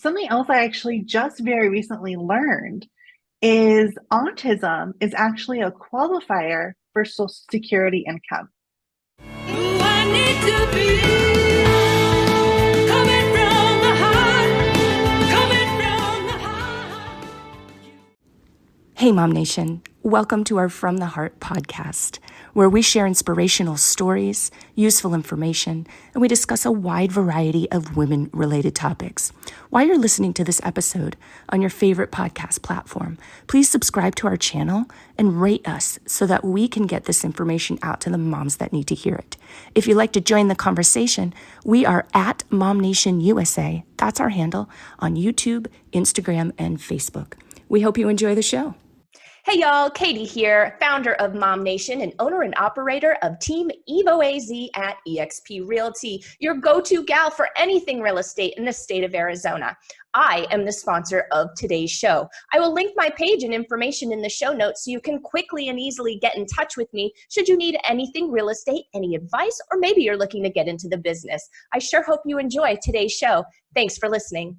Something else I actually just very recently learned is autism is actually a qualifier for Social Security income. Who I need to be. Coming from the heart, coming from the heart. Hey, Mom Nation. Welcome to our From the Heart podcast, where we share inspirational stories, useful information, and we discuss a wide variety of women-related topics. While you're listening to this episode on your favorite podcast platform, please subscribe to our channel and rate us so that we can get this information out to the moms that need to hear it. If you'd like to join the conversation, we are at MOMnation USA. That's our handle on YouTube, Instagram, and Facebook. We hope you enjoy the show. Hey y'all, Katie here, founder of MOMnation and owner and operator of Team EvoAZ at eXp Realty, your go-to gal for anything real estate in the state of Arizona. I am the sponsor of today's show. I will link my page and information in the show notes so you can quickly and easily get in touch with me should you need anything real estate, any advice, or maybe you're looking to get into the business. I sure hope you enjoy today's show. Thanks for listening.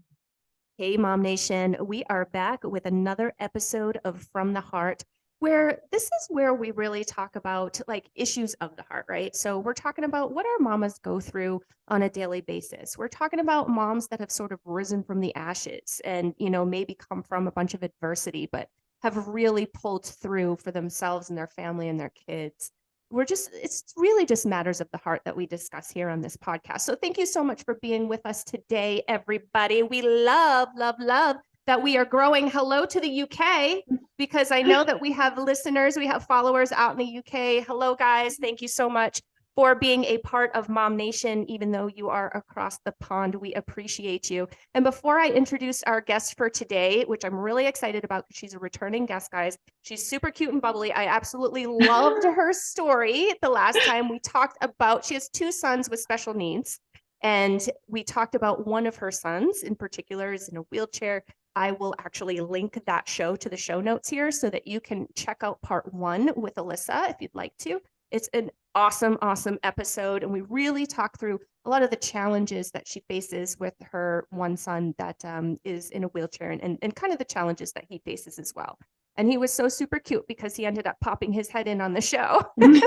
Hey, Mom Nation, we are back with another episode of From the Heart, where this is where we really talk about like issues of the heart, right? So we're talking about what our mamas go through on a daily basis. We're talking about moms that have sort of risen from the ashes and, maybe come from a bunch of adversity, but have really pulled through for themselves and their family and their kids. It's really just matters of the heart that we discuss here on this podcast. So thank you so much for being with us today, everybody. We love that we are growing. Hello to the UK, because I know that we have listeners, we have followers out in the UK. Hello, guys. Thank you so much for being a part of MOMnation, even though you are across the pond. We appreciate you. And before I introduce our guest for today, which I'm really excited about because she's a returning guest, guys. She's super cute and bubbly. I absolutely loved her story the last time we talked about, she has two sons with special needs. And we talked about one of her sons in particular is in a wheelchair. I will actually link that show to the show notes here so that you can check out part 1 with Illyssa if you'd like to. It's an awesome episode. And we really talk through a lot of the challenges that she faces with her one son that is in a wheelchair and kind of the challenges that he faces as well. And he was so super cute because he ended up popping his head in on the show. Right?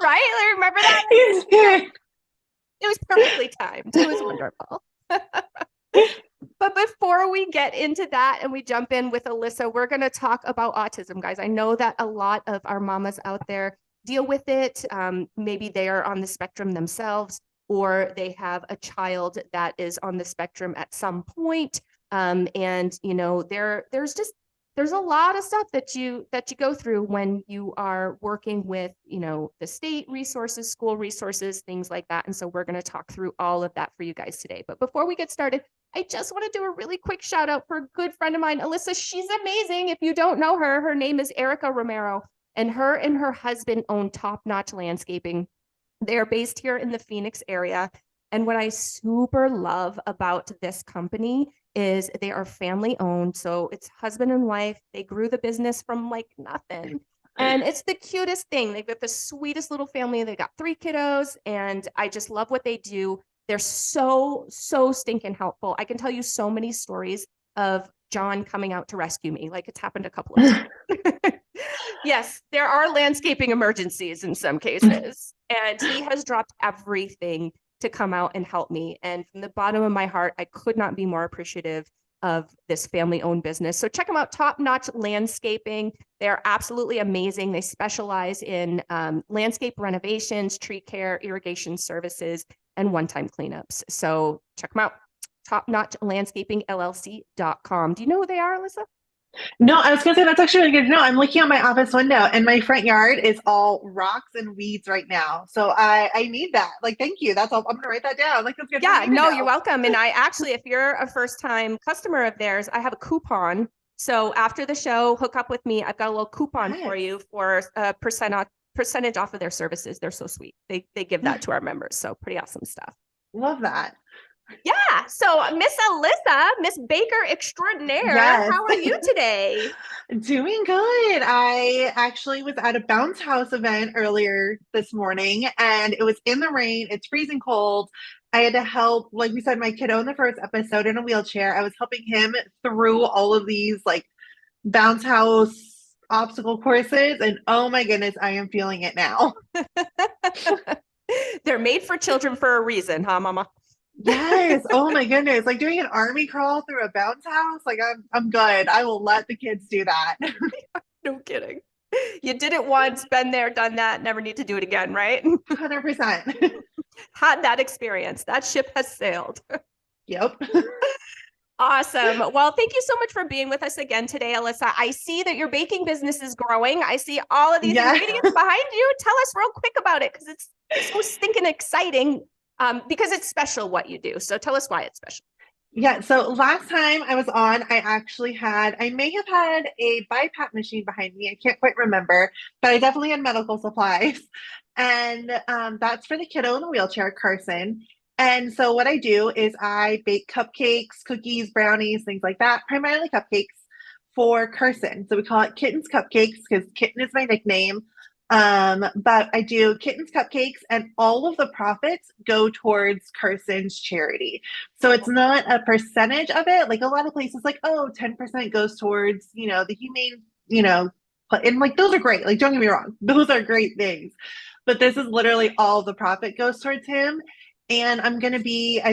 I remember that? It was perfectly timed. It was wonderful. But before we get into that and we jump in with Illyssa, we're going to talk about autism, guys. I know that a lot of our mamas out there deal with it. Maybe they are on the spectrum themselves, or they have a child that is on the spectrum at some point. There's a lot of stuff that you go through when you are working with, the state resources, school resources, things like that. And so we're going to talk through all of that for you guys today. But before we get started, I just want to do a really quick shout out for a good friend of mine, Illyssa. She's amazing. If you don't know her, her name is Erica Romero, and her husband own Top Notch Landscaping. They're based here in the Phoenix area. And what I super love about this company is they are family owned. So it's husband and wife. They grew the business from like nothing. And it's the cutest thing. They've got the sweetest little family. They got 3 kiddos, and I just love what they do. They're so stinking helpful. I can tell you so many stories of John coming out to rescue me. Like it's happened a couple of times. Yes, there are landscaping emergencies in some cases. And he has dropped everything to come out and help me. And from the bottom of my heart, I could not be more appreciative of this family-owned business. So check them out, Top Notch Landscaping. They're absolutely amazing. They specialize in landscape renovations, tree care, irrigation services, and one-time cleanups. So check them out, topnotchlandscapingllc.com. Do you know who they are, Illyssa? No, I was going to say that's actually really good to know. I'm looking out my office window and my front yard is all rocks and weeds right now. So I need that. Like, thank you. That's all. I'm going to write that down. Like, that's good. Yeah, no, you're welcome. And I actually, if you're a first time customer of theirs, I have a coupon. So after the show, hook up with me. I've got a little coupon for you for a percentage off of their services. They're so sweet. They give that to our members. So pretty awesome stuff. Love that. Yeah. So Miss Illyssa, Miss Baker Extraordinaire, Yes. How are you today? Doing good. I actually was at a bounce house event earlier this morning and it was in the rain. It's freezing cold. I had to help, like we said, my kiddo in the first episode in a wheelchair. I was helping him through all of these like bounce house obstacle courses. And oh my goodness, I am feeling it now. They're made for children for a reason, huh, Mama? Yes. Oh my goodness. Like doing an army crawl through a bounce house. Like I'm good. I will let the kids do that. No kidding. You did it once, been there, done that, never need to do it again, right? 100%. Had that experience. That ship has sailed. Yep. Awesome. Well, thank you so much for being with us again today, Illyssa. I see that your baking business is growing. I see all of these Yeah. ingredients behind you. Tell us real quick about it because it's so stinking exciting because it's special what you do. So tell us why it's special. Yeah, so last time I was on, I may have had a BiPAP machine behind me. I can't quite remember, but I definitely had medical supplies. And that's for the kiddo in the wheelchair, Carson. And so what I do is I bake cupcakes, cookies, brownies, things like that, primarily cupcakes for Carson. So we call it Kitten's Cupcakes because Kitten is my nickname. But I do Kitten's Cupcakes, and all of the profits go towards Carson's charity. So it's not a percentage of it. Like a lot of places, like, oh, 10% goes towards, the humane, and like those are great. Like, don't get me wrong, those are great things. But this is literally all the profit goes towards him. And I've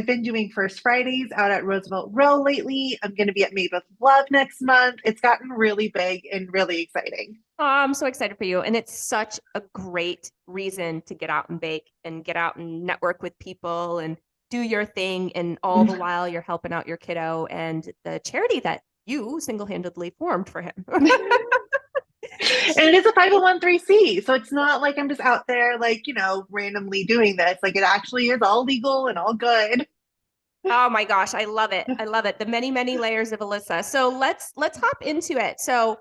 been doing First Fridays out at Roosevelt Row lately. I'm going to be at Made with Love next month. It's gotten really big and really exciting. Oh, I'm so excited for you. And it's such a great reason to get out and bake and get out and network with people and do your thing. And all the while you're helping out your kiddo and the charity that you single-handedly formed for him. And it is a 501(c), so it's not like I'm just out there like, randomly doing this. Like it actually is all legal and all good. Oh my gosh, I love it. I love it. The many, many layers of Illyssa. So let's hop into it. So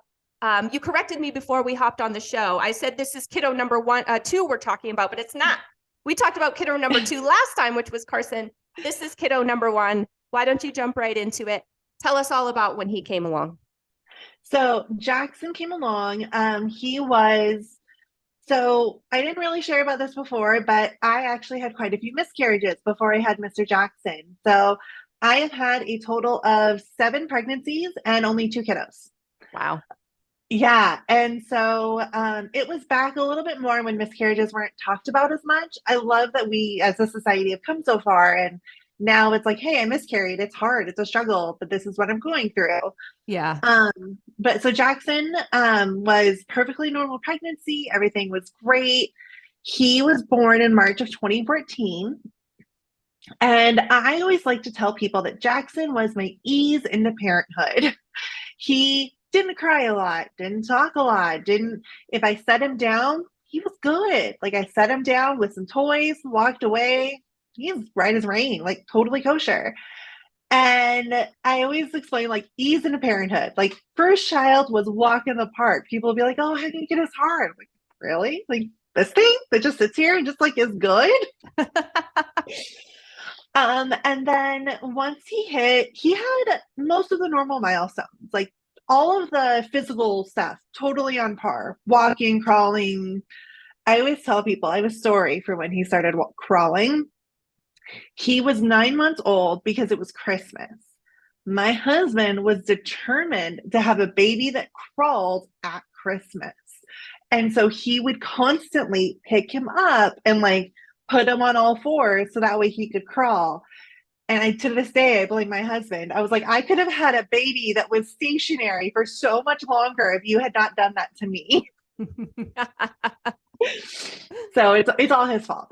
you corrected me before we hopped on the show. I said this is kiddo number 2 we're talking about, but it's not. We talked about kiddo number 2 last time, which was Carson. This is kiddo number 1. Why don't you jump right into it? Tell us all about when he came along. So Jackson came along. So I didn't really share about this before, but I actually had quite a few miscarriages before I had Mr. Jackson. So I have had a total of 7 pregnancies and only 2 kiddos. Wow. Yeah. And so it was back a little bit more when miscarriages weren't talked about as much. I love that we as a society have come so far, and now it's like, hey, I miscarried. It's hard. It's a struggle, but this is what I'm going through. Yeah. But so Jackson was perfectly normal pregnancy. Everything was great. He was born in March of 2014. And I always like to tell people that Jackson was my ease into parenthood. He didn't cry a lot, didn't talk a lot, if I set him down, he was good. Like I set him down with some toys, walked away. He's right as rain, like totally kosher. And I always explain like ease into parenthood. Like first child was walk in the park. People will be like, oh, how do you get his heart? I'm like, really? Like this thing that just sits here and just like is good? And then once he had most of the normal milestones, like all of the physical stuff, totally on par. Walking, crawling. I always tell people I was sorry for when he started crawling. He was 9 months old because it was Christmas. My husband was determined to have a baby that crawled at Christmas. And so he would constantly pick him up and like put him on all fours so that way he could crawl. And to this day, I blame my husband. I was like, I could have had a baby that was stationary for so much longer if you had not done that to me. So it's all his fault.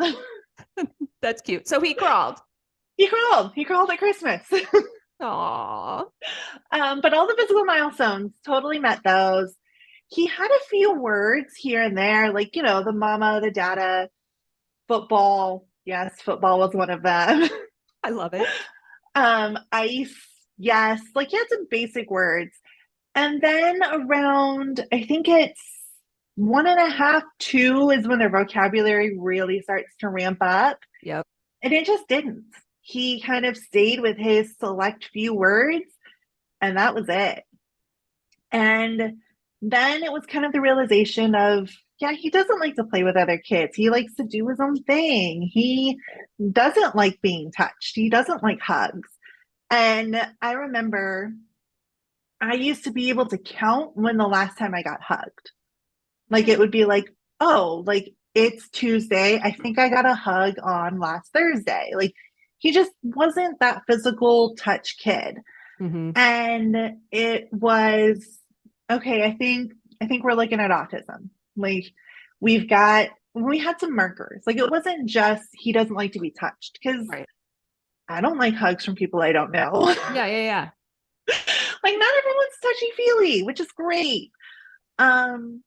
That's cute. So he crawled. He crawled at Christmas. Aww. But all the physical milestones, totally met those. He had a few words here and there, like, the mama, the dada, football. Yes, football was one of them. I love it. Ice, yes. Like he had some basic words. And then around, I think it's 1.5, 2 is when their vocabulary really starts to ramp up. Yep. And it just didn't. He kind of stayed with his select few words, and that was it. And then it was kind of the realization of, yeah, he doesn't like to play with other kids. He likes to do his own thing. He doesn't like being touched. He doesn't like hugs. And I remember I used to be able to count when the last time I got hugged. Like it would be like, oh, like it's Tuesday. I think I got a hug on last Thursday. Like he just wasn't that physical touch kid. Mm-hmm. And it was okay, I think we're looking at autism. Like we had some markers. Like it wasn't just he doesn't like to be touched because Right. I don't like hugs from people I don't know. Yeah, yeah, yeah. Like not everyone's touchy-feely, which is great. Um,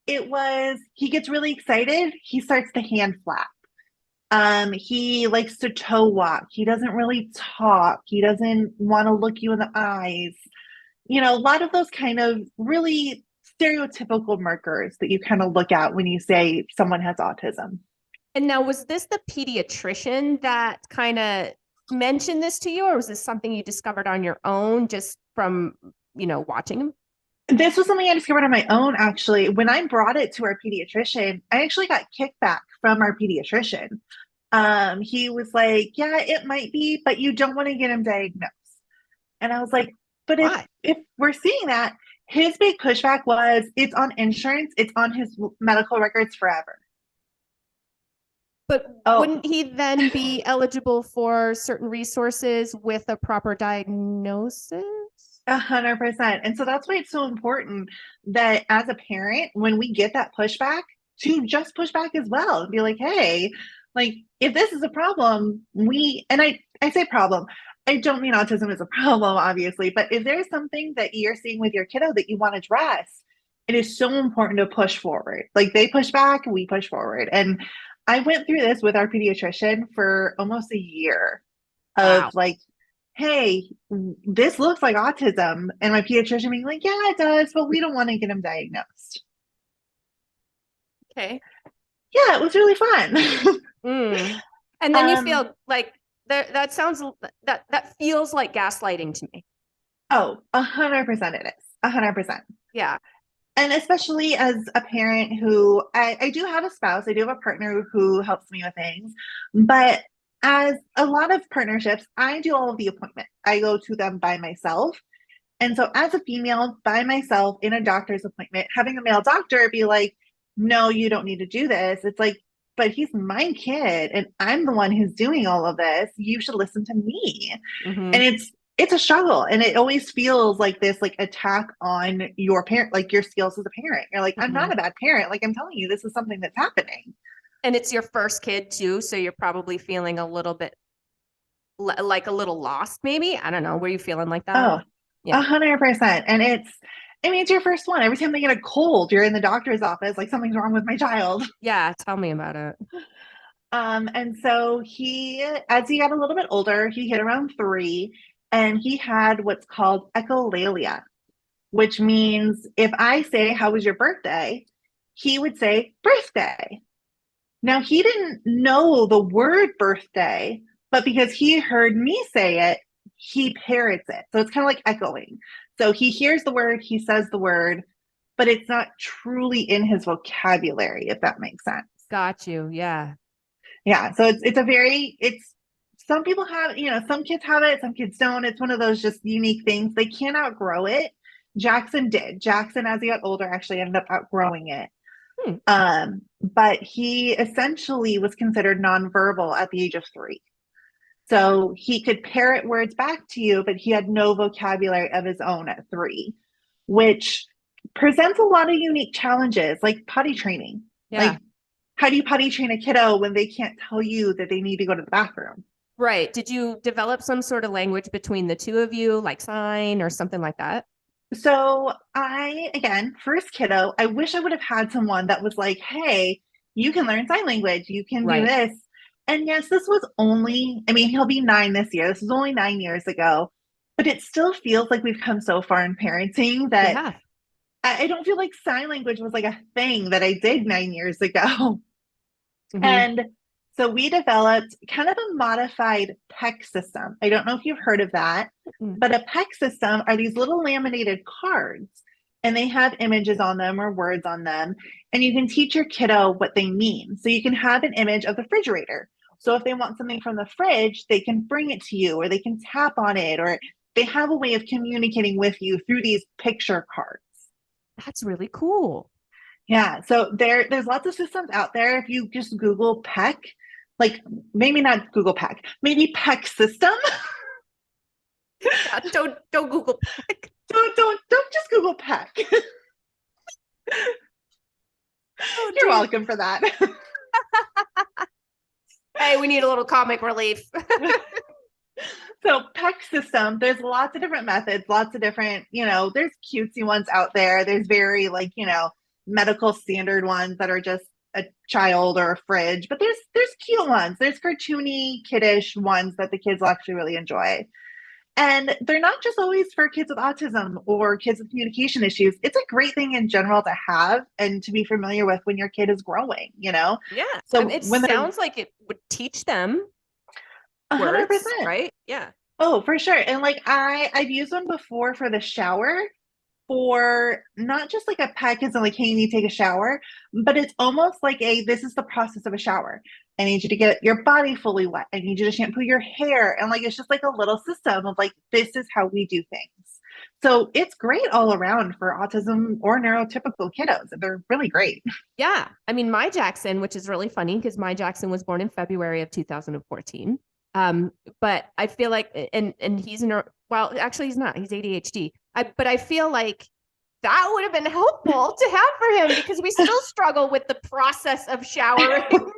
it was he gets really excited, he starts to hand flap. He likes to toe walk. He doesn't really talk. He doesn't want to look you in the eyes. You know, a lot of those kind of really stereotypical markers that you kind of look at when you say someone has autism. And now, was this the pediatrician that kind of mentioned this to you, or was this something you discovered on your own just from, watching him? This was something I discovered on my own, actually. When I brought it to our pediatrician, I actually got kickback from our pediatrician. He was like, yeah, it might be, but you don't want to get him diagnosed. And I was like, but if we're seeing that, his big pushback was it's on insurance, it's on his medical records forever. But Oh. wouldn't he then be eligible for certain resources with a proper diagnosis? 100%. And so that's why it's so important that as a parent, when we get that pushback, to just push back as well and be like, hey, like if this is a problem, I say problem, I don't mean autism is a problem, obviously, but if there's something that you're seeing with your kiddo that you want to address, it is so important to push forward. Like they push back, we push forward. And I went through this with our pediatrician for almost a year of Wow. like, hey, this looks like autism. And my pediatrician being like, yeah, it does, but we don't want to get him diagnosed. Okay. Yeah, it was really fun. And then you feel like that feels like gaslighting to me. Oh, 100% it is. 100%. Yeah. And especially as a parent who I do have a spouse, I do have a partner who helps me with things, but as a lot of partnerships, I do all of the appointment. I go to them by myself. And so as a female by myself in a doctor's appointment, having a male doctor be like, no, you don't need to do this. It's like, but he's my kid and I'm the one who's doing all of this. You should listen to me. Mm-hmm. And it's a struggle. And it always feels like this like attack on your parent, like your skills as a parent. You're like, I'm not a bad parent. Like I'm telling you, this is something that's happening. And it's your first kid too, so you're probably feeling a little bit like a little lost, maybe. I don't know. Were you feeling like that? Oh, Yeah. 100%. And it's your first one. Every time they get a cold, you're in the doctor's office, like something's wrong with my child. Yeah, tell me about it. And so as he got a little bit older, he hit around 3, and he had what's called echolalia, which means if I say, how was your birthday? He would say, birthday. Now, he didn't know the word birthday, but because he heard me say it, he parrots it. So it's kind of like echoing. So he hears the word, he says the word, but it's not truly in his vocabulary, if that makes sense. Got you. Yeah. Yeah. So it's some people have, some kids have it, some kids don't. It's one of those just unique things. They can't outgrow it. Jackson did. Jackson, as he got older, actually ended up outgrowing it. But he essentially was considered nonverbal at the age of 3. So he could parrot words back to you, but he had no vocabulary of his own at 3, which presents a lot of unique challenges, like potty training. Yeah. Like, how do you potty train a kiddo when they can't tell you that they need to go to the bathroom? Right. Did you develop some sort of language between the two of you, like sign or something like that? So again, first kiddo, I wish I would have had someone that was like, hey, you can learn sign language. You can do this. And yes, this was he'll be 9 this year. This was only 9 years ago, but it still feels like we've come so far in parenting that I don't feel like sign language was like a thing that I did 9 years ago. And so we developed kind of a modified PEC system. I don't know if you've heard of that, but a PEC system are these little laminated cards. and they have images on them or words on them, and you can teach your kiddo what they mean. So you can have an image of the refrigerator. So if they want something from the fridge, they can bring it to you, or they can tap on it, or they have a way of communicating with you through these picture cards. That's really cool. Yeah, so there's lots of systems out there. If you just Google PEC, like maybe not Google PEC, maybe PEC system. Yeah, don't Google. Don't just Google PEC. Oh, You're dear. welcome for that. Hey, we need a little comic relief. So PEC system, there's lots of different methods, lots of different, there's cutesy ones out there. There's very medical standard ones that are just a child or a fridge, but there's cute ones. There's cartoony, kiddish ones that the kids will actually really enjoy. And they're not just always for kids with autism or kids with communication issues. It's a great thing in general to have and to be familiar with when your kid is growing, Yeah. So it when sounds like it would teach them 100%, words, right? Yeah. Oh, for sure. And I've used one before for the shower, for not just like a pack as in like, hey, you need to take a shower, but it's almost like this is the process of a shower. I need you to get your body fully wet. I need you to shampoo your hair. And it's just like a little system of this is how we do things. So it's great all around for autism or neurotypical kiddos. They're really great. Yeah. I mean, my Jackson, which is really funny because my Jackson was born in February of 2014. But I feel like, and he's well, actually he's not, he's ADHD. But I feel like that would have been helpful to have for him because we still struggle with the process of showering.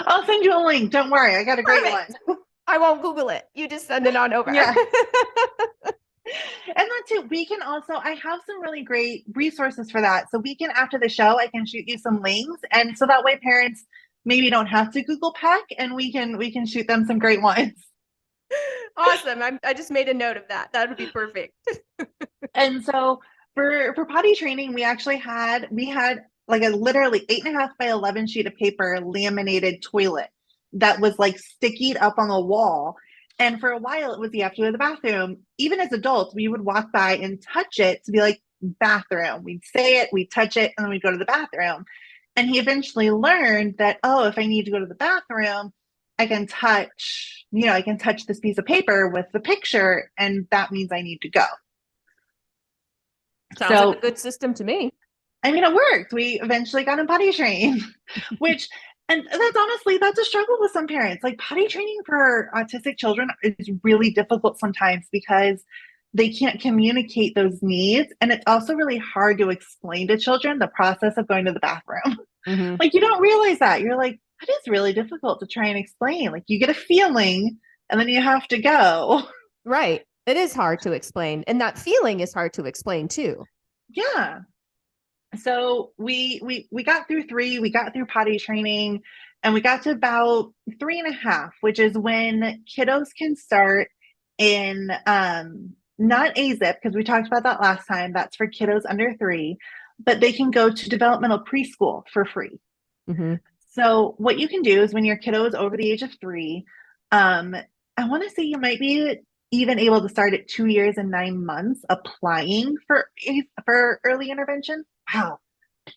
I'll send you a link. Don't worry. I got a great Perfect. one. I won't Google it. You just send it on over. Yeah. And that's it. We can also, I have some really great resources for that. So we can, after the show, I can shoot you some links. And so that way parents maybe don't have to Google PEC, and we can shoot them some great ones. Awesome. I just made a note of that. That would be perfect. And so for potty training, we had like a literally 8.5 by 11 sheet of paper laminated toilet that was stickied up on the wall. And for a while, it was you have to go to the bathroom. Even as adults, we would walk by and touch it to be like, bathroom. We'd say it, we'd touch it, and then we'd go to the bathroom. And he eventually learned that, oh, if I need to go to the bathroom, I can touch this piece of paper with the picture, and that means I need to go. Sounds like a good system to me. I mean, it worked. We eventually got him potty trained, and that's a struggle with some parents. Potty training for autistic children is really difficult sometimes because they can't communicate those needs. And it's also really hard to explain to children the process of going to the bathroom. Mm-hmm. You don't realize that. You're like, that is really difficult to try and explain. You get a feeling and then you have to go. Right. It is hard to explain. And that feeling is hard to explain too. Yeah. So we got through 3, we got through potty training, and we got to about 3.5, which is when kiddos can start in not AZIP, because we talked about that last time. That's for kiddos under 3, but they can go to developmental preschool for free. Mm-hmm. So what you can do is when your kiddo is over the age of 3, I want to say you might be even able to start at 2 years and 9 months applying for early intervention. Wow,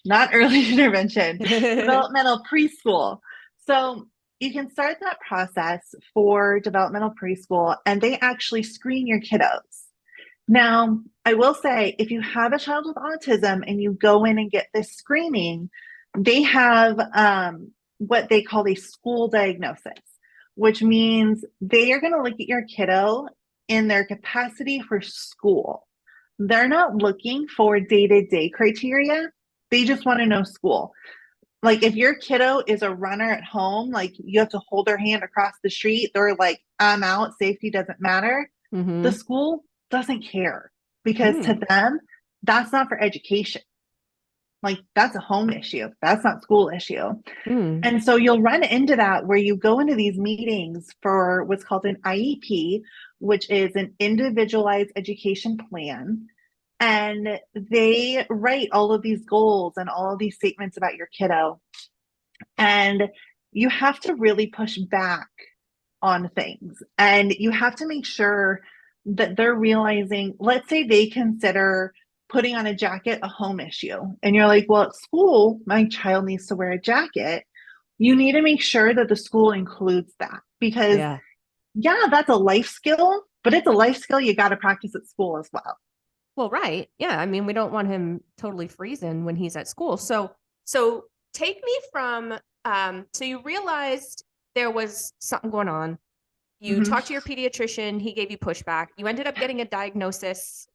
not early intervention, developmental preschool. So you can start that process for developmental preschool, and they actually screen your kiddos. Now, I will say, if you have a child with autism and you go in and get this screening, they have what they call a school diagnosis, which means they are going to look at your kiddo in their capacity for school. They're not looking for day-to-day criteria. They just want to know school. If your kiddo is a runner at home, you have to hold their hand across the street, they're like, I'm out, safety doesn't matter. Mm-hmm. The school doesn't care because to them, that's not for education. That's a home issue. That's not school issue. And so you'll run into that where you go into these meetings for what's called an IEP, which is an individualized education plan. And they write all of these goals and all of these statements about your kiddo. And you have to really push back on things. And you have to make sure that they're realizing, let's say they consider putting on a jacket a home issue. And you're like, well, at school, my child needs to wear a jacket. You need to make sure that the school includes that because, yeah, that's a life skill, but it's a life skill you got to practice at school as well. Well, right. Yeah. I mean, we don't want him totally freezing when he's at school. So take me from, so you realized there was something going on. You talked to your pediatrician. He gave you pushback. You ended up getting a diagnosis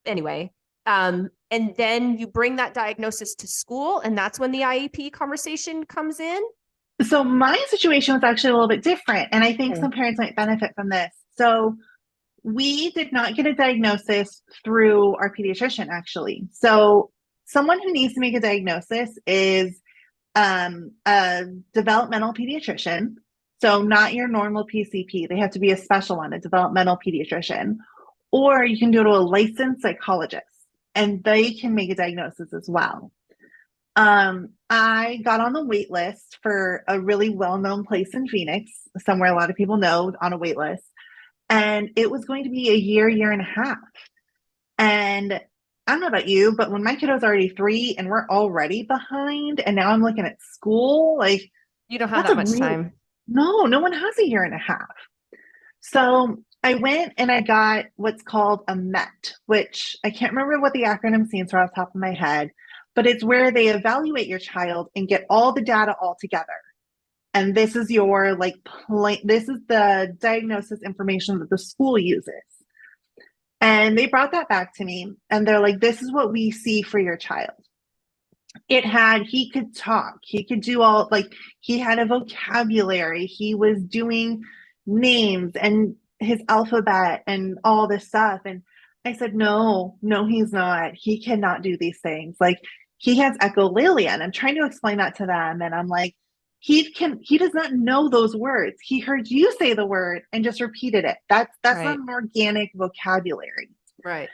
anyway. And then you bring that diagnosis to school, and that's when the IEP conversation comes in. So my situation was actually a little bit different, and I think some parents might benefit from this. So we did not get a diagnosis through our pediatrician, actually. So someone who needs to make a diagnosis is a developmental pediatrician. So not your normal PCP. They have to be a special one, a developmental pediatrician. Or you can go to a licensed psychologist, and they can make a diagnosis as well. I got on the wait list for a really well-known place in Phoenix, somewhere a lot of people know, on a wait list. And it was going to be a year and a half. And I don't know about you, but when my kiddo's already 3 and we're already behind, and now I'm looking at school, like you don't have that much time. No one has a year and a half. So I went and I got what's called a MET, which I can't remember what the acronym stands for off the top of my head, but it's where they evaluate your child and get all the data all together. And this is your this is the diagnosis information that the school uses. And they brought that back to me and they're like, this is what we see for your child. He could talk, he could do he had a vocabulary, he was doing names and his alphabet and all this stuff. And I said, no, he's not. He cannot do these things. He has echolalia. And I'm trying to explain that to them. And I'm like, he does not know those words. He heard you say the word and just repeated it. That's right. Not an organic vocabulary. Right.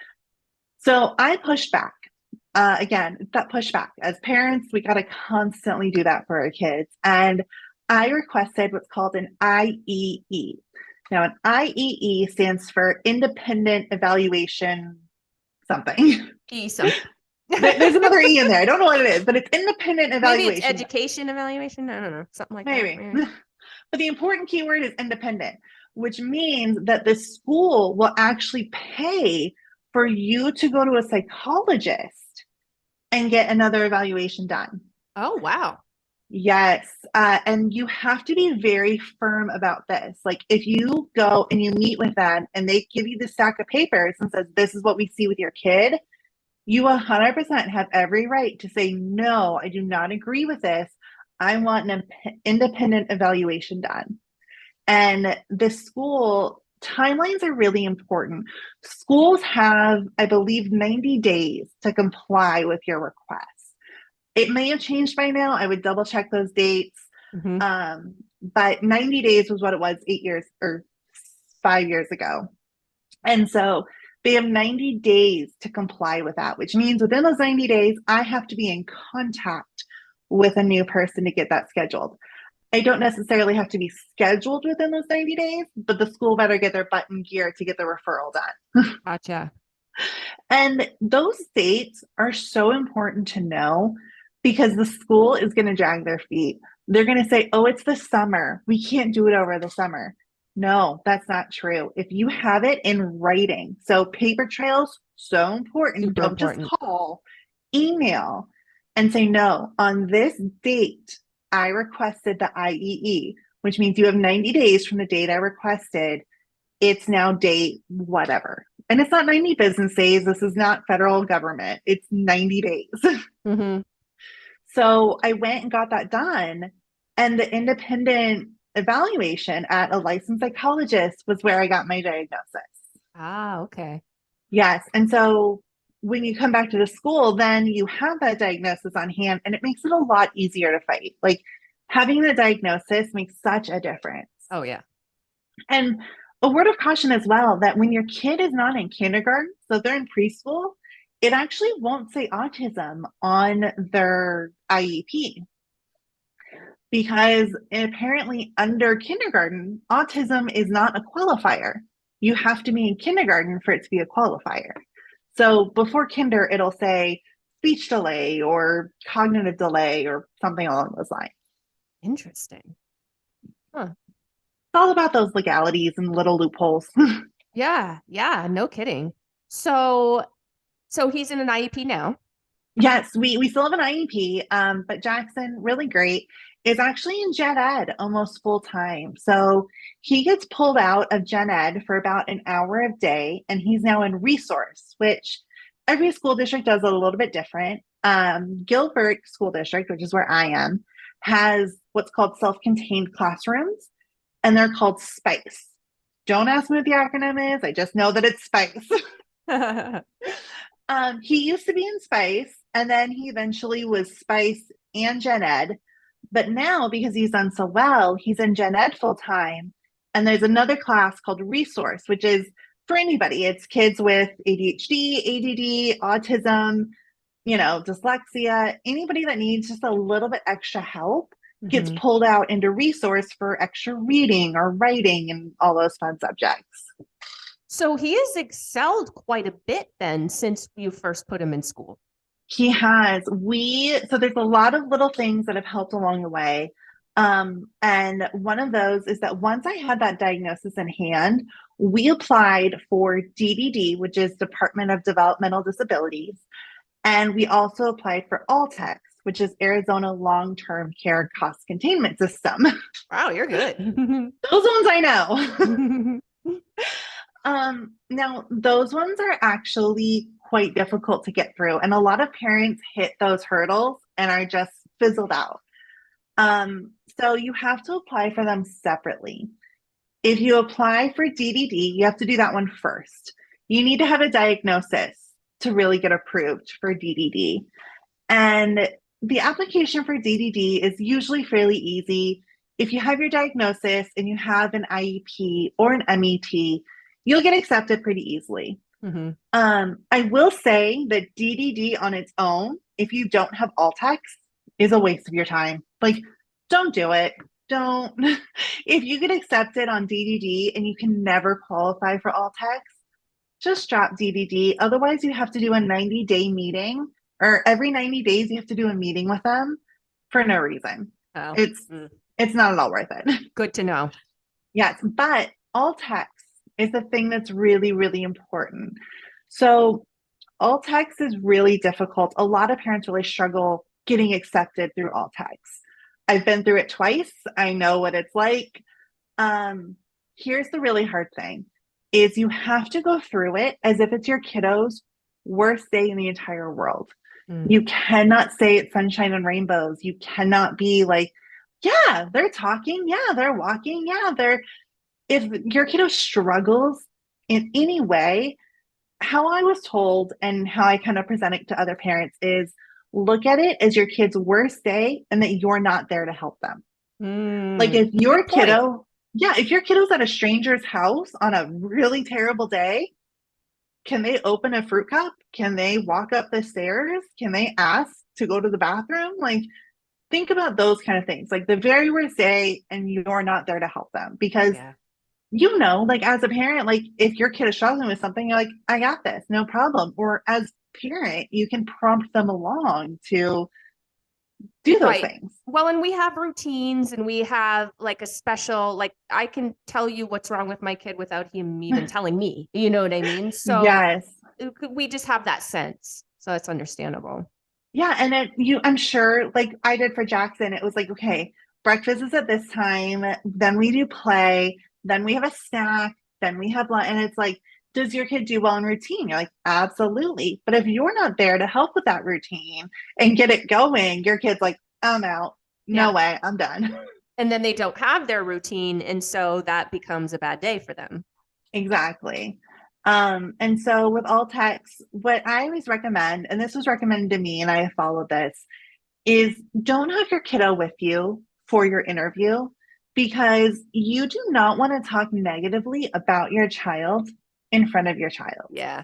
So I pushed back. Again, that pushback. As parents, we got to constantly do that for our kids. And I requested what's called an IEE. Now, an IEE stands for Independent Evaluation something. There's another E in there. I don't know what it is, but it's independent evaluation. Maybe it's education evaluation. I don't know. Something like that. Maybe. But the important keyword is independent, which means that the school will actually pay for you to go to a psychologist and get another evaluation done. Oh, wow. Yes. And you have to be very firm about this. If you go and you meet with them and they give you the stack of papers and says, this is what we see with your kid, you 100% have every right to say, no, I do not agree with this. I want an independent evaluation done. And the school timelines are really important. Schools have, I believe, 90 days to comply with your request. It may have changed by now. I would double check those dates. But 90 days was what it was 8 years or 5 years ago. And so they have 90 days to comply with that, which means within those 90 days, I have to be in contact with a new person to get that scheduled. I don't necessarily have to be scheduled within those 90 days, but the school better get their butt in gear to get the referral done. Gotcha. And those dates are so important to know because the school is going to drag their feet. They're going to say, oh, it's the summer. We can't do it over the summer. No, that's not true. If you have it in writing, so paper trails, so important. Don't just call, email, and say, no, on this date, I requested the IEE, which means you have 90 days from the date I requested. It's now date whatever. And it's not 90 business days. This is not federal government. It's 90 days. So I went and got that done. And the independent evaluation at a licensed psychologist was where I got my diagnosis. Ah, okay. Yes. And so when you come back to the school, then you have that diagnosis on hand and it makes it a lot easier to fight. Having the diagnosis makes such a difference. Oh, yeah. And a word of caution as well, that when your kid is not in kindergarten, so they're in preschool, it actually won't say autism on their IEP. Because apparently under kindergarten, autism is not a qualifier. You have to be in kindergarten for it to be a qualifier. So before kinder, it'll say speech delay or cognitive delay or something along those lines. Interesting. Huh. It's all about those legalities and little loopholes. Yeah, yeah, no kidding. So he's in an IEP now. Yes, we still have an IEP, but Jackson, really great, is actually in gen ed almost full time. So he gets pulled out of gen ed for about an hour a day, and he's now in resource, which every school district does it a little bit different. Gilbert School District, which is where I am, has what's called self-contained classrooms, and they're called SPICE. Don't ask me what the acronym is. I just know that it's SPICE. He used to be in Spice, and then he eventually was Spice and Gen Ed. But now, because he's done so well, he's in Gen Ed full time. And there's another class called Resource, which is for anybody. It's kids with ADHD, ADD, autism, dyslexia, anybody that needs just a little bit extra help gets Mhm. pulled out into Resource for extra reading or writing and all those fun subjects. So he has excelled quite a bit then since you first put him in school. He has. So there's a lot of little things that have helped along the way. And one of those is that once I had that diagnosis in hand, we applied for DDD, which is Department of Developmental Disabilities. And we also applied for ALTCS, which is Arizona Long-Term Care Cost Containment System. Wow, you're good. Those ones I know. Now those ones are actually quite difficult to get through, and a lot of parents hit those hurdles and are just fizzled out. So you have to apply for them separately. If you apply for DDD, you have to do that one first. You need to have a diagnosis to really get approved for DDD. And the application for DDD is usually fairly easy. If you have your diagnosis and you have an IEP or an MET, you'll get accepted pretty easily. Mhm. I will say that DDD on its own, if you don't have ALTCS, is a waste of your time. Like, don't do it. Don't. If you get accepted on DDD and you can never qualify for ALTCS, just drop DDD. Otherwise, you have to do a 90-day meeting, or every 90 days you have to do a meeting with them for no reason. Oh, It's not at all worth it. good to know. Yes, but ALTCS is the thing that's really, really important. So ALTCS is really difficult. A lot of parents really struggle getting accepted through ALTCS. I've been through it twice. I know what it's like. Here's the really hard thing is you have to go through it as if it's your kiddo's worst day in the entire world. Mm. You cannot say it's sunshine and rainbows. You cannot be like, yeah, they're talking. Yeah, they're walking. Yeah, if your kiddo struggles in any way, how I was told and how I kind of present it to other parents is look at it as your kid's worst day and that you're not there to help them. Like if your Good point. kiddo, if your kiddo's at a stranger's house on a really terrible day, can they open a fruit cup? Can they walk up the stairs? Can they ask to go to the bathroom? Like, think about those kind of things. Like the very worst day, and you're not there to help them because Yeah. like as a parent, like if your kid is struggling with something, you're like, I got this, no problem. Or as parent, you can prompt them along to do those Right. things. Well, and we have routines and we have like a special, like I can tell you what's wrong with my kid without him even telling me. You know what I mean? So Yes. we just have that sense. So it's understandable. Yeah. And I'm sure, like I did for Jackson, it was like, okay, breakfast is at this time, then we do play, then we have a snack, then we have lunch. And it's like, does your kid do well in routine? You're like, absolutely. But if you're not there to help with that routine and get it going, your kid's like, I'm out. No way, I'm done. And then they don't have their routine. And so that becomes a bad day for them. Exactly. And so with ALTCS, what I always recommend, and this was recommended to me and I followed this, is don't have your kiddo with you for your interview because you do not want to talk negatively about your child in front of your child. Yeah.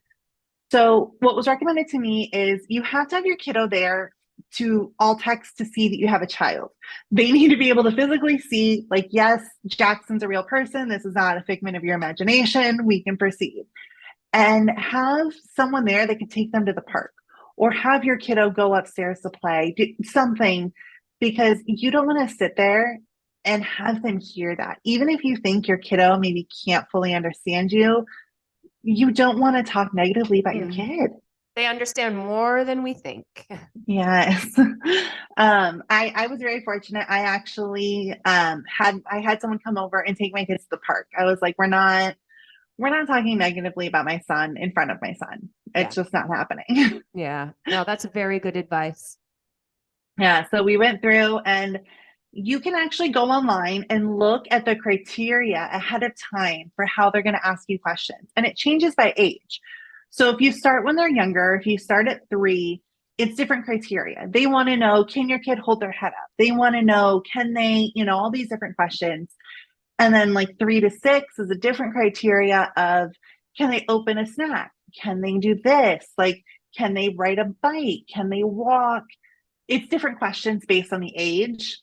So what was recommended to me is you have to have your kiddo there to ALTCS to see that you have a child. They need to be able to physically see, like, yes, Jackson's a real person. This is not a figment of your imagination. We can proceed. and have someone there that can take them to the park, or have your kiddo go upstairs to play, do something, because you don't want to sit there and have them hear that. Even if you think your kiddo maybe can't fully understand you, you don't want to talk negatively about your kid. They understand more than we think. Yes. I was very fortunate. I actually had someone come over and take my kids to the park. I was like, we're not talking negatively about my son in front of my son. It's just not happening. Yeah. No, that's very good advice. Yeah, so we went through, and you can actually go online and look at the criteria ahead of time for how they're going to ask you questions. And it changes by age. So if you start when they're younger, if you start at 3, it's different criteria. They want to know, can your kid hold their head up? They want to know, can they, all these different questions. And then like 3 to 6 is a different criteria of, can they open a snack? Can they do this? Like, can they ride a bike? Can they walk? It's different questions based on the age.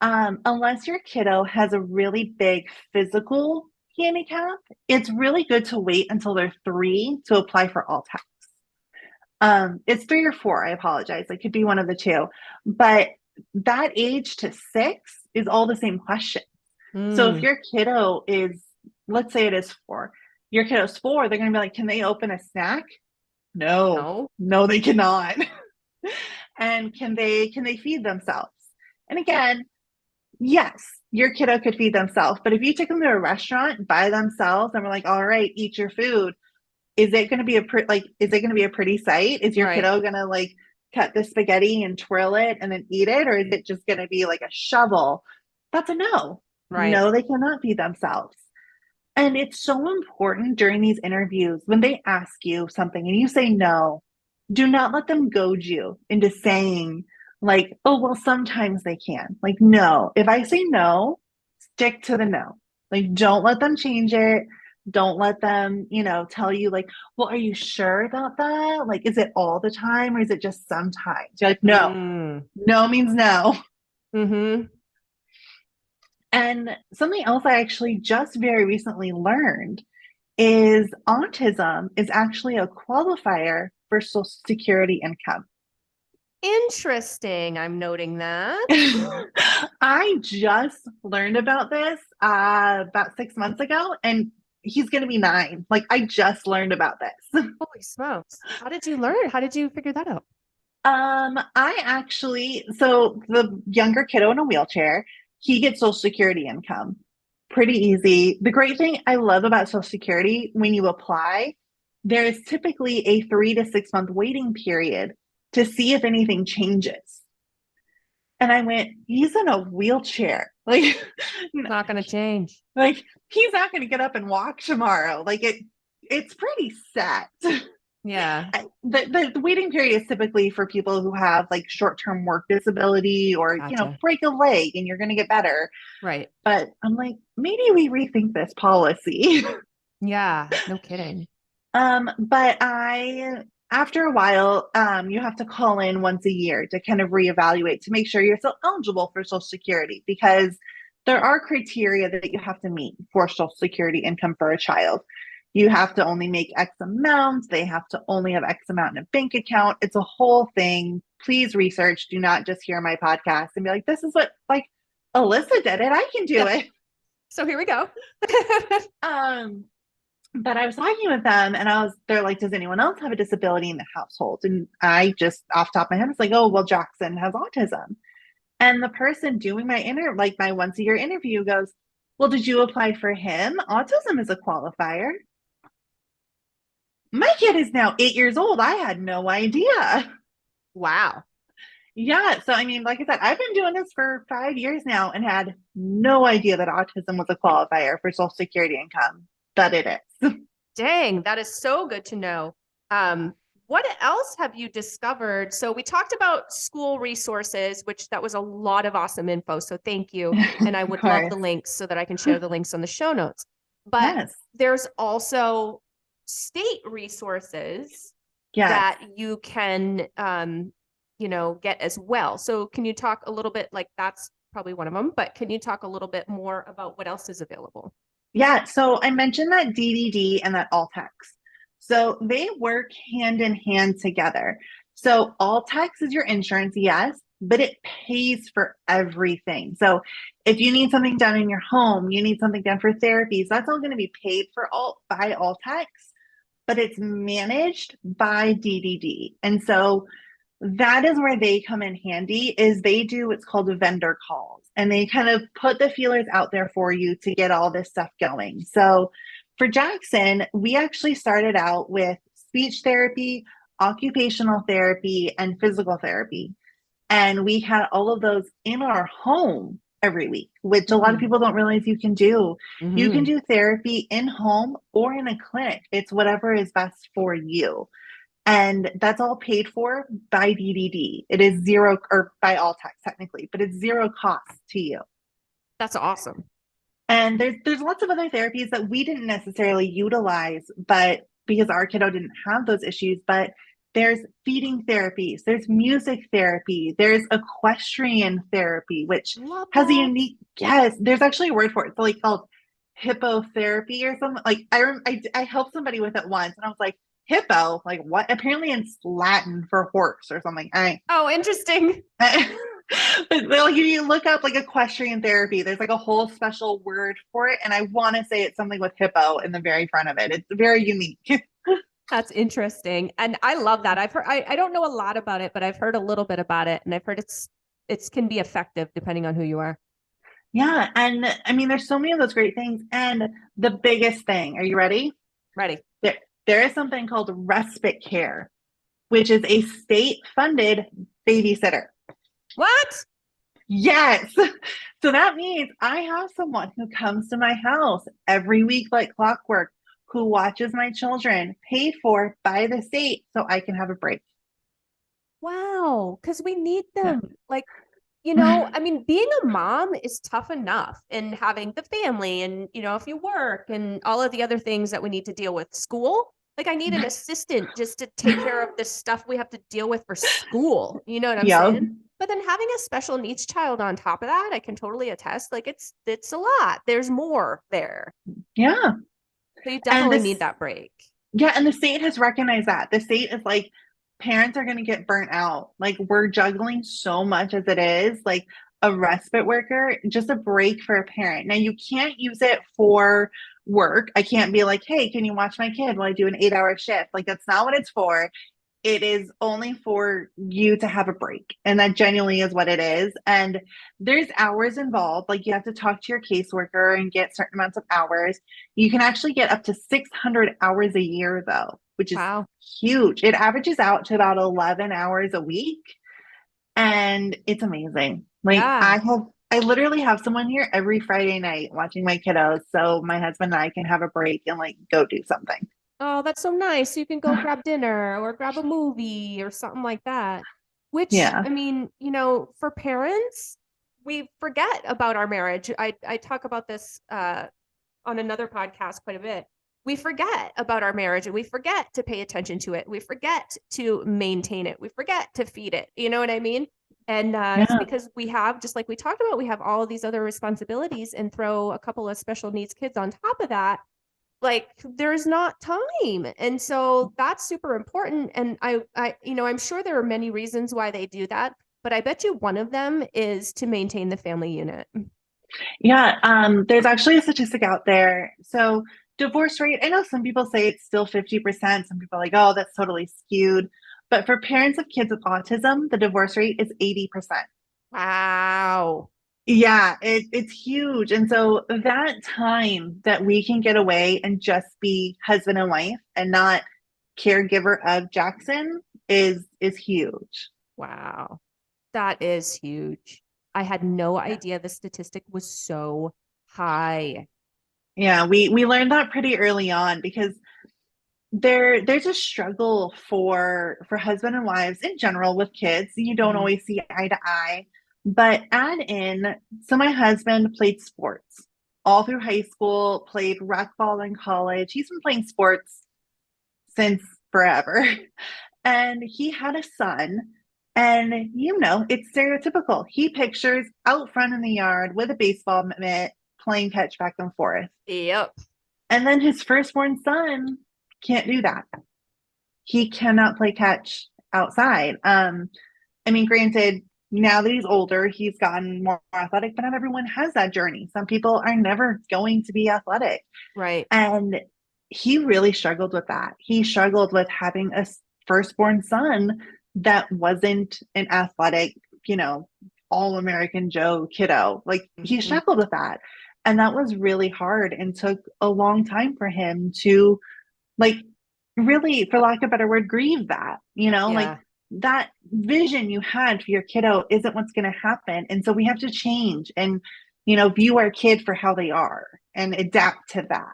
Unless your kiddo has a really big physical handicap, it's really good to wait until they're 3 to apply for ALTCS. It's 3 or 4, I apologize. It could be one of the two. But that age to 6 is all the same question. So if your kiddo is, let's say it is 4, your kiddo's 4, they're going to be like, can they open a snack? No, they cannot. And can they feed themselves? And again, yes, your kiddo could feed themselves, but if you take them to a restaurant by themselves and we're like, all right, eat your food, is it going to be a pretty sight? Is your kiddo going to like cut the spaghetti and twirl it and then eat it? Or is it just going to be like a shovel? That's a no. Right. No, they cannot feed themselves. And it's so important during these interviews when they ask you something and you say no, do not let them goad you into saying like, oh, well, sometimes they can. Like, no, if I say no, stick to the no. Like, don't let them change it. Don't let them, tell you like, well, are you sure about that? Like, is it all the time or is it just sometimes? You're like, no, no means no. And something else I actually just very recently learned is autism is actually a qualifier for Social Security income. Interesting. I'm noting that. I just learned about this about 6 months ago, and he's going to be 9. Like, I just learned about this. Holy smokes. How did you learn? How did you figure that out? So the younger kiddo in a wheelchair, he gets Social Security income. Pretty easy. The great thing I love about Social Security, when you apply, there is typically a 3 to 6 month waiting period to see if anything changes. And I went, he's in a wheelchair. Like, Not going to change. Like, he's not going to get up and walk tomorrow. Like, it's pretty set. Yeah. The waiting period is typically for people who have like short-term work disability or, Gotcha. break a leg and you're going to get better. Right. But I'm like, maybe we rethink this policy. Yeah. No kidding. But after a while, you have to call in once a year to kind of reevaluate to make sure you're still eligible for Social Security, because there are criteria that you have to meet for Social Security income for a child. You have to only make X amount. They have to only have X amount in a bank account. It's a whole thing. Please research. Do not just hear my podcast and be like, this is what like Illyssa did it. I can do it. So here we go. But I was talking with them and they're like, does anyone else have a disability in the household? And I just off the top of my head was like, oh, well, Jackson has autism. And the person doing my once a year interview goes, well, did you apply for him? Autism is a qualifier. My kid is now 8 years old. I had no idea. Wow. Yeah. So, I mean, like I said, I've been doing this for 5 years now and had no idea that autism was a qualifier for Social Security income, but it is. Dang, that is so good to know. What else have you discovered? So we talked about school resources, which that was a lot of awesome info. So thank you. And I would love the links so that I can share the links on the show notes. But there's also state resources that you can, get as well. So can you talk a little bit, like that's probably one of them, but can you talk a little bit more about what else is available? Yeah. So I mentioned that DDD and that ALTCS. So they work hand in hand together. So ALTCS is your insurance, yes, but it pays for everything. So if you need something done in your home, you need something done for therapies, that's all going to be paid for all by ALTCS, but it's managed by DDD. And so that is where they come in handy is they do what's called a vendor calls and they kind of put the feelers out there for you to get all this stuff going. So for Jackson, we actually started out with speech therapy, occupational therapy, and physical therapy. And we had all of those in our home every week, which a lot of people don't realize you can do. You can do therapy in home or in a clinic. It's whatever is best for you. And that's all paid for by DDD. It is zero, or by ALTCS technically, but it's zero cost to you. That's awesome. And there's lots of other therapies that we didn't necessarily utilize, but because our kiddo didn't have those issues, but there's feeding therapies, there's music therapy, there's equestrian therapy, which Love has a that. unique, yes, there's actually a word for it. It's like called hippotherapy or something. Like I helped somebody with it once and I was like, hippo, like what? Apparently it's Latin for horse or something. Oh, interesting. But like if you look up like equestrian therapy, there's like a whole special word for it, and I want to say it's something with hippo in the very front of it. It's very unique. That's interesting. And I love that. I've heard, I don't know a lot about it, but I've heard a little bit about it. And I've heard it's can be effective depending on who you are. Yeah, and I mean there's so many of those great things. And the biggest thing, are you ready? Ready. There is something called respite care, which is a state-funded babysitter. What? Yes. So that means I have someone who comes to my house every week like clockwork, who watches my children, paid for by the state so I can have a break. Wow. Because we need them. Like, Yeah. I mean, being a mom is tough enough and having the family and, if you work and all of the other things that we need to deal with, school. Like, I need an assistant just to take care of this stuff we have to deal with for school. You know what I'm Yep. saying? But then having a special needs child on top of that, I can totally attest. Like, it's a lot. There's more there. Yeah. So you And definitely this, need that break. yeah, and the state has recognized that. The state is like, parents are going to get burnt out. Like, we're juggling so much as it is. Like, a respite worker, just a break for a parent. Now, you can't use it for work. I can't be like, hey, can you watch my kid while I do an 8-hour shift? Like, that's not what it's for. It is only for you to have a break. And that genuinely is what it is. And there's hours involved. Like, you have to talk to your caseworker and get certain amounts of hours. You can actually get up to 600 hours a year, though, which is Wow. huge. It averages out to about 11 hours a week. And it's amazing. Like, Yeah. I literally have someone here every Friday night watching my kiddos. So my husband and I can have a break and like go do something. Oh, that's so nice. You can go grab dinner or grab a movie or something like that. Which, Yeah. I mean, for parents, we forget about our marriage. I talk about this on another podcast quite a bit. We forget about our marriage and we forget to pay attention to it. We forget to maintain it. We forget to feed it. You know what I mean? And it's Yeah. because we have, just like we talked about, we have all of these other responsibilities and throw a couple of special needs kids on top of that. Like, there's not time. And so that's super important. And I'm sure there are many reasons why they do that, but I bet you one of them is to maintain the family unit. Yeah. There's actually a statistic out there. So divorce rate, I know some people say it's still 50%. Some people are like, oh, that's totally skewed. But for parents of kids with autism, the divorce rate is 80%. Wow. Yeah, it's huge. And so that time that we can get away and just be husband and wife and not caregiver of Jackson is huge. Wow. That is huge. I had no idea the statistic was so high. Yeah, we learned that pretty early on because there's a struggle for husband and wives in general with kids. You don't Mhm. always see eye to eye, but add in, so my husband played sports all through high school, played rec ball in college. He's been playing sports since forever. And he had a son, and it's stereotypical. He pictures out front in the yard with a baseball mitt playing catch back and forth. Yep. And then his firstborn son can't do that. He cannot play catch outside. I mean, granted, now that he's older, he's gotten more athletic, but not everyone has that journey. Some people are never going to be athletic. Right. And he really struggled with that. He struggled with having a firstborn son that wasn't an athletic, all American Joe kiddo. Like he Mhm. struggled with that. And that was really hard and took a long time for him to, like, really, for lack of a better word, grieve that, like Yeah. that vision you had for your kiddo isn't what's going to happen. And so we have to change and, view our kid for how they are and adapt to that.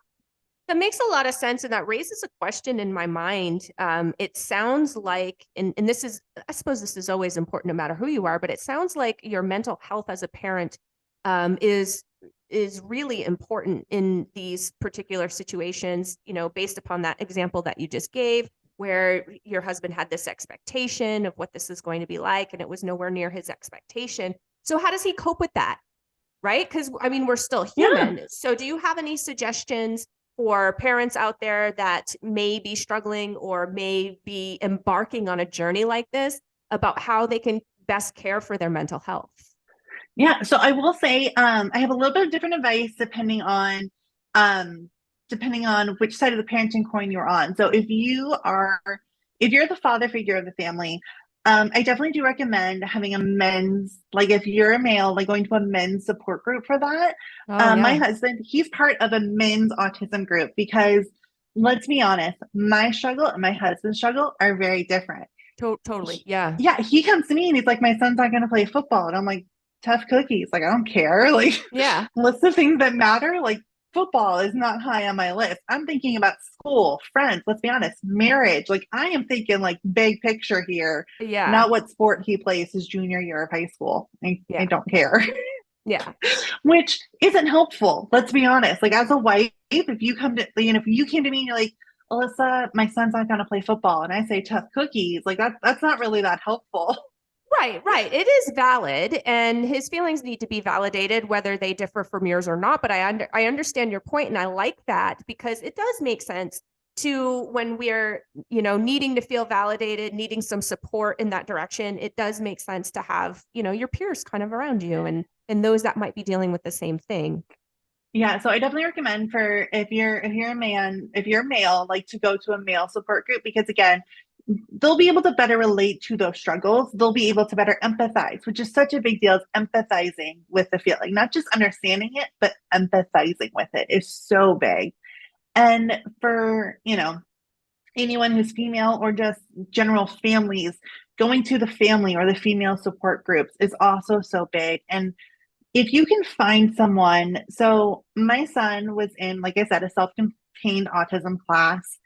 That makes a lot of sense. And that raises a question in my mind. It sounds like, and this is, I suppose this is always important no matter who you are, but it sounds like your mental health as a parent is really important in these particular situations, based upon that example that you just gave, where your husband had this expectation of what this is going to be like, and it was nowhere near his expectation. So how does he cope with that? Right? Because I mean, we're still human. Yeah. So do you have any suggestions for parents out there that may be struggling or may be embarking on a journey like this about how they can best care for their mental health? Yeah. So I will say, I have a little bit of different advice depending on which side of the parenting coin you're on. So if you're the father figure of the family, I definitely do recommend having a men's, like if you're a male, like going to a men's support group for that. Oh, My yeah. husband, he's part of a men's autism group because let's be honest, my struggle and my husband's struggle are very different. Totally. Yeah. Yeah, he comes to me and he's like, my son's not going to play football. And I'm like, tough cookies. Like, I don't care. Like, Yeah. list of things that matter. Like, football is not high on my list. I'm thinking about school, friends, let's be honest, marriage. Like, I am thinking like big picture here, Yeah. not what sport he plays his junior year of high school. I Yeah. don't care, Yeah. which isn't helpful. Let's be honest. Like, as a wife, if you come to, if you came to me and you're like, Illyssa, my son's not going to play football. And I say tough cookies, like that's not really that helpful. Right. It is valid, and his feelings need to be validated, whether they differ from yours or not. But I understand your point, and I like that because it does make sense to when we're needing to feel validated, needing some support in that direction. It does make sense to have your peers kind of around you, and those that might be dealing with the same thing. Yeah, so I definitely recommend for if you're a male, like to go to a male support group because again, they'll be able to better relate to those struggles. They'll be able to better empathize, which is such a big deal, is empathizing with the feeling, not just understanding it, but empathizing with it is so big. And for, anyone who's female or just general families, going to the family or the female support groups is also so big. And if you can find someone, so my son was in, like I said, a self-contained autism class.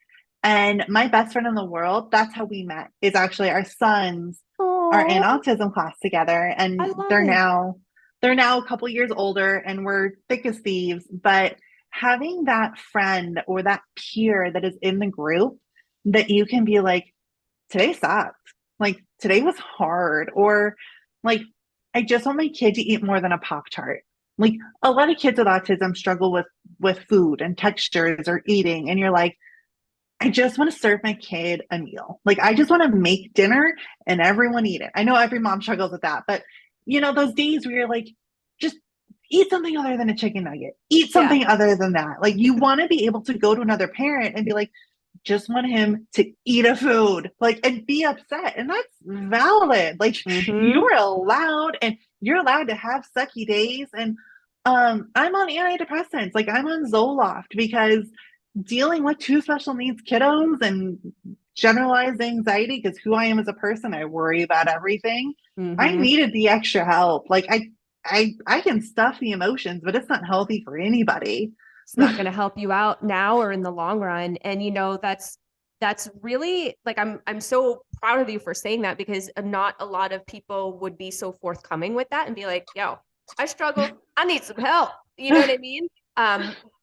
And my best friend in the world, that's how we met, is actually our sons are in Oh, autism class together. I And love they're it. now they're now a couple years older and we're thick as thieves. But having that friend or that peer that is in the group that you can be like, today sucked. Like today was hard. Or like, I just want my kid to eat more than a Pop Tart. Like a lot of kids with autism struggle with food and textures or eating. And you're like, I just want to serve my kid a meal. Like I just want to make dinner and everyone eat it. I know every mom struggles with that, but those days where you're like, just eat something other than a chicken nugget. Eat Yeah. something other than that. Like you want to be able to go to another parent and be like, just want him to eat a food, like, and be upset. And that's valid. Like Mm-hmm. you're allowed and you're allowed to have sucky days. And I'm on antidepressants. Like I'm on Zoloft because dealing with two special needs kiddos and generalized anxiety, because who I am as a person, I worry about everything. I Mm-hmm. needed the extra help. Like I can stuff the emotions, but it's not healthy for anybody. It's not going to help you out now or in the long run. And that's really like I'm so proud of you for saying that because not a lot of people would be so forthcoming with that and be like, yo, I struggle. I need some help. You know what I mean?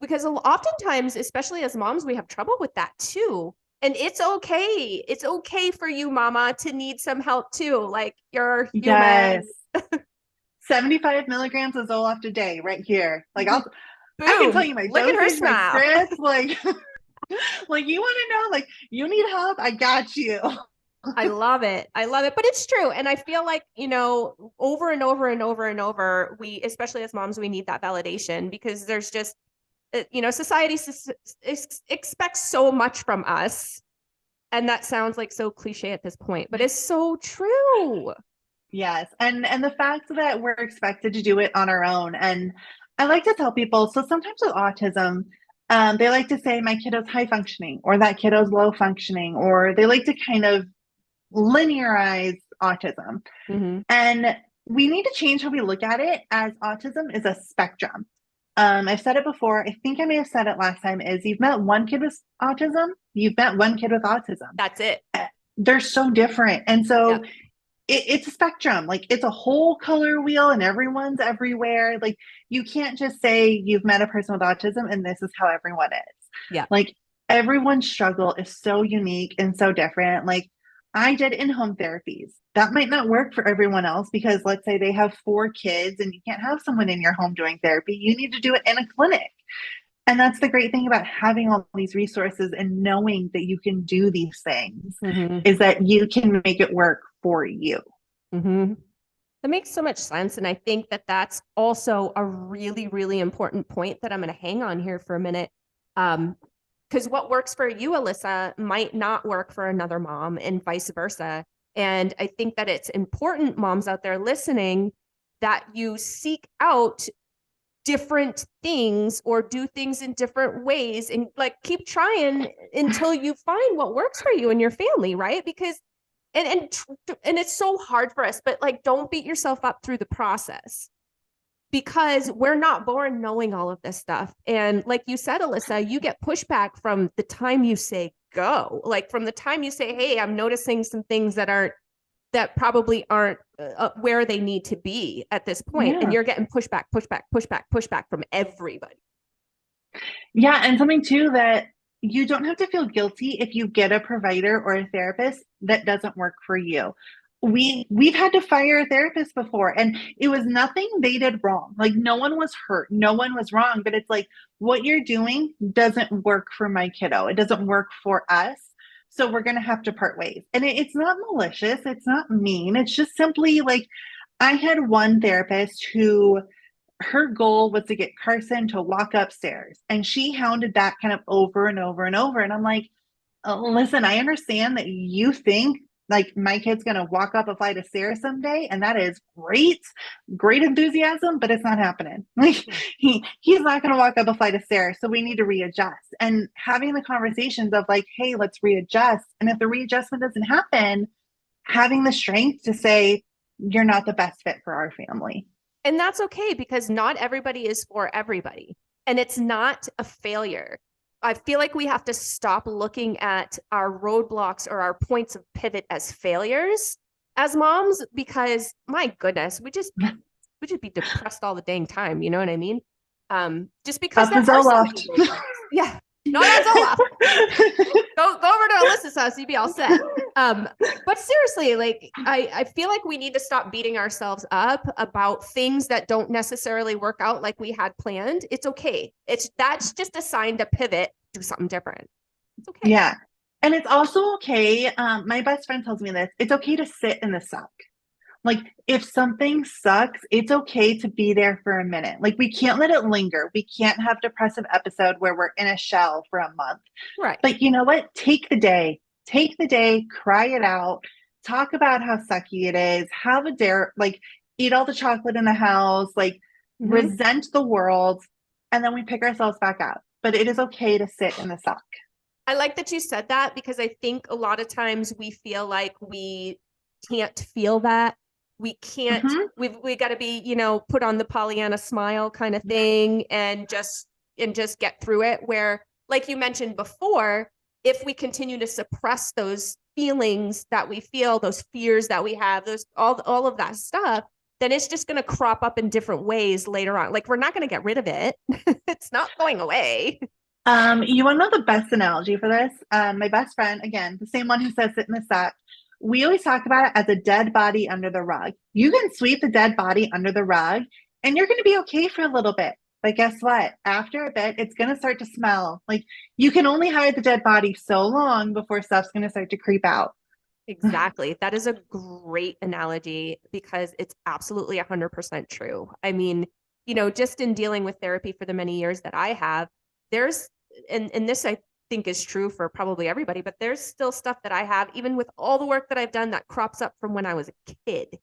Because oftentimes, especially as moms, we have trouble with that too. And it's okay. It's okay for you, mama, to need some help too. Like you're human. Yes. 75 milligrams of Zoloft a day right here. Like I can tell Boom. you my Look at her dosage, my smile. scripts, like Like, you want to know, like, you need help? I got you. I love it. I love it. But it's true. And I feel like, over and over and over and over, we, especially as moms, we need that validation because there's just, society expects so much from us. And that sounds like so cliche at this point, but it's so true. Yes. And the fact that we're expected to do it on our own. And I like to tell people, so sometimes with autism, they like to say my kiddo's high functioning or that kiddo's low functioning, or they like to kind of linearize autism. Mm-hmm. And we need to change how we look at it, as autism is a spectrum. I've said it before. I think I may have said it last time, is you've met one kid with autism, you've met one kid with autism. That's it. They're so different. And so Yep. it's a spectrum. Like, it's a whole color wheel and everyone's everywhere. Like, you can't just say you've met a person with autism and this is how everyone is. Yeah. Like, everyone's struggle is so unique and so different. Like, I did in-home therapies. That might not work for everyone else because let's say they have 4 kids and you can't have someone in your home doing therapy. You need to do it in a clinic. And that's the great thing about having all these resources and knowing that you can do these things, Mm-hmm. is that you can make it work for you. Mm-hmm. That makes so much sense. And I think that that's also a really, really important point that I'm going to hang on here for a minute. Because what works for you, Illyssa, might not work for another mom and vice versa. And I think that it's important, moms out there listening, that you seek out different things or do things in different ways and like keep trying until you find what works for you and your family, right? Because and it's so hard for us, but like, don't beat yourself up through the process because we're not born knowing all of this stuff. And like you said, Illyssa, you get pushback from the time you say go, like from the time you say, hey, I'm noticing some things that probably aren't where they need to be at this point. Yeah. And you're getting pushback from everybody. Yeah. And something too, that you don't have to feel guilty if you get a provider or a therapist that doesn't work for you. We've had to fire a therapist before, and it was nothing they did wrong. Like, no one was hurt, no one was wrong, but it's like, what you're doing doesn't work for my kiddo. It doesn't work for us. So we're going to have to part ways. And it's not malicious. It's not mean. It's just simply like, I had one therapist who, her goal was to get Carson to walk upstairs, and she hounded that kind of over and over and over. And I'm like, listen, I understand that you think like my kid's going to walk up a flight of stairs someday, and that is great enthusiasm, but it's not happening. Like, he's not going to walk up a flight of stairs. So we need to readjust, and having the conversations of like, hey, let's readjust. And if the readjustment doesn't happen, having the strength to say, you're not the best fit for our family. And that's okay, because not everybody is for everybody. And it's not a failure. I feel like we have to stop looking at our roadblocks or our points of pivot as failures as moms, because my goodness, we just be depressed all the dang time. You know what I mean? Just because Up the Zoloft. Yeah. Not on Zoloft. Go over to Ilyssa's house, you'd be all set. But seriously, like I feel like we need to stop beating ourselves up about things that don't necessarily work out like we had planned. It's okay. That's just a sign to pivot, do something different. It's okay. Yeah. And it's also okay. My best friend tells me this. It's okay to sit in the suck. Like, if something sucks, it's okay to be there for a minute. Like, we can't let it linger. We can't have depressive episode where we're in a shell for a month. Right. But you know what? Take the day, cry it out, talk about how sucky it is, have a dare, like, eat all the chocolate in the house, like, resent the world, and then we pick ourselves back up. But it is okay to sit in the suck. I like that you said that, because I think a lot of times we feel like we can't feel that. We can't, we got to be, put on the Pollyanna smile kind of thing and just get through it. Where, like you mentioned before, if we continue to suppress those feelings that we feel, those fears that we have, all of that stuff, then it's just going to crop up in different ways later on. Like, we're not going to get rid of it. It's not going away. You want to know the best analogy for this? My best friend, again, the same one who says sit in the suck, we always talk about it as a dead body under the rug. You can sweep the dead body under the rug and you're going to be okay for a little bit. But guess what? After a bit, it's going to start to smell. Like you can only hide the dead body so long before stuff's going to start to creep out. Exactly. That is a great analogy because it's absolutely 100% true. I mean, just in dealing with therapy for the many years that I have, there's, and this I think is true for probably everybody, but there's still stuff that I have, even with all the work that I've done, that crops up from when I was a kid.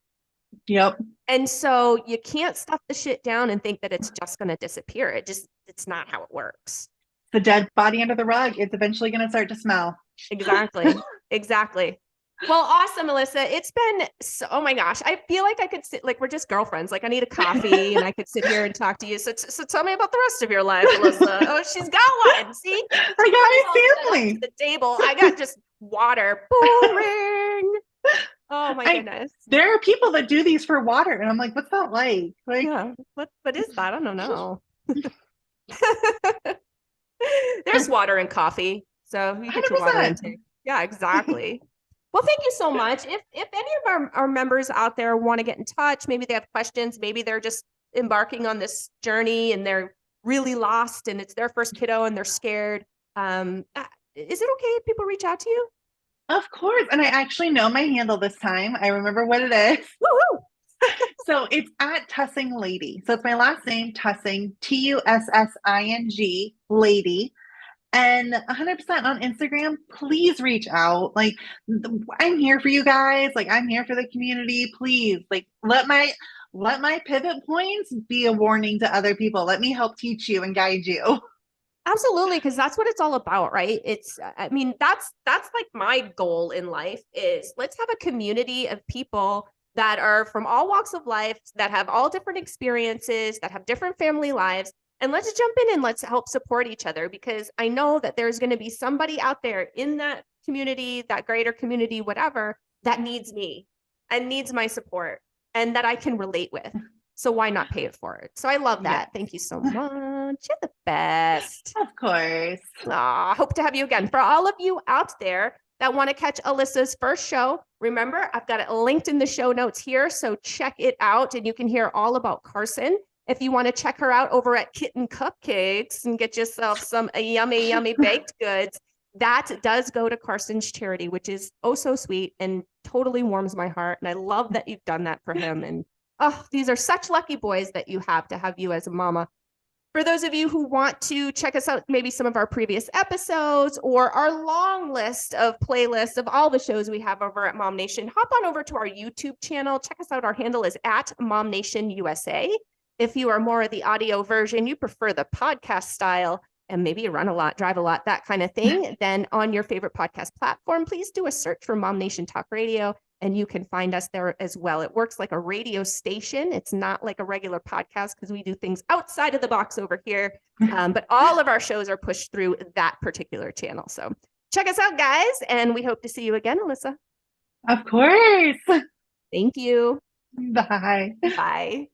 Yep. And so you can't stuff the shit down and think that it's just going to disappear. It's not how it works. The dead body under the rug, it's eventually going to start to smell. Exactly. Exactly. Well, awesome, Illyssa. It's been so, oh my gosh. I feel like I could sit, like, we're just girlfriends. Like, I need a coffee and I could sit here and talk to you. So tell me about the rest of your life, Illyssa. Oh, she's got one. See? I got my family. To the table. I got just water. Boring. Oh my goodness. There are people that do these for water, and I'm like, what's that like? Like, yeah. What is that? I don't know. There's water and coffee. So you get your water 100%. intake. Yeah, exactly. Well, thank you so much. If any of our members out there want to get in touch, maybe they have questions, maybe they're just embarking on this journey and they're really lost and it's their first kiddo and they're scared. Is it okay if people reach out to you? Of course. And I actually know my handle this time. I remember what it is. Woo-hoo! So it's at Tussing Lady. So it's my last name, Tussing, Tussing, Lady. And 100% on Instagram, please reach out. Like, I'm here for you guys. Like, I'm here for the community. Please, like, let my pivot points be a warning to other people. Let me help teach you and guide you. Absolutely, because that's what it's all about, right? I mean, that's like my goal in life is let's have a community of people that are from all walks of life, that have all different experiences, that have different family lives. And let's jump in and let's help support each other, because I know that there's going to be somebody out there in that community, that greater community, whatever, that needs me and needs my support and that I can relate with. So why not pay it forward? So I love that. Yes. Thank you so much. You're the best. Of course. Aw, hope to have you again. For all of you out there that want to catch Ilyssa's first show, remember, I've got it linked in the show notes here. So check it out and you can hear all about Carson. If you want to check her out over at Kitten Cupcakes and get yourself some yummy, yummy baked goods, that does go to Carson's charity, which is oh so sweet and totally warms my heart. And I love that you've done that for him. And oh, these are such lucky boys that you have to have you as a mama. For those of you who want to check us out, maybe some of our previous episodes or our long list of playlists of all the shows we have over at MOMnation, hop on over to our YouTube channel. Check us out. Our handle is at MOMnation USA. If you are more of the audio version, you prefer the podcast style, and maybe you run a lot, drive a lot, that kind of thing, then on your favorite podcast platform, please do a search for MOMnation Talk Radio, and you can find us there as well. It works like a radio station. It's not like a regular podcast because we do things outside of the box over here, but all of our shows are pushed through that particular channel. So check us out, guys, and we hope to see you again, Illyssa. Of course. Thank you. Bye. Bye.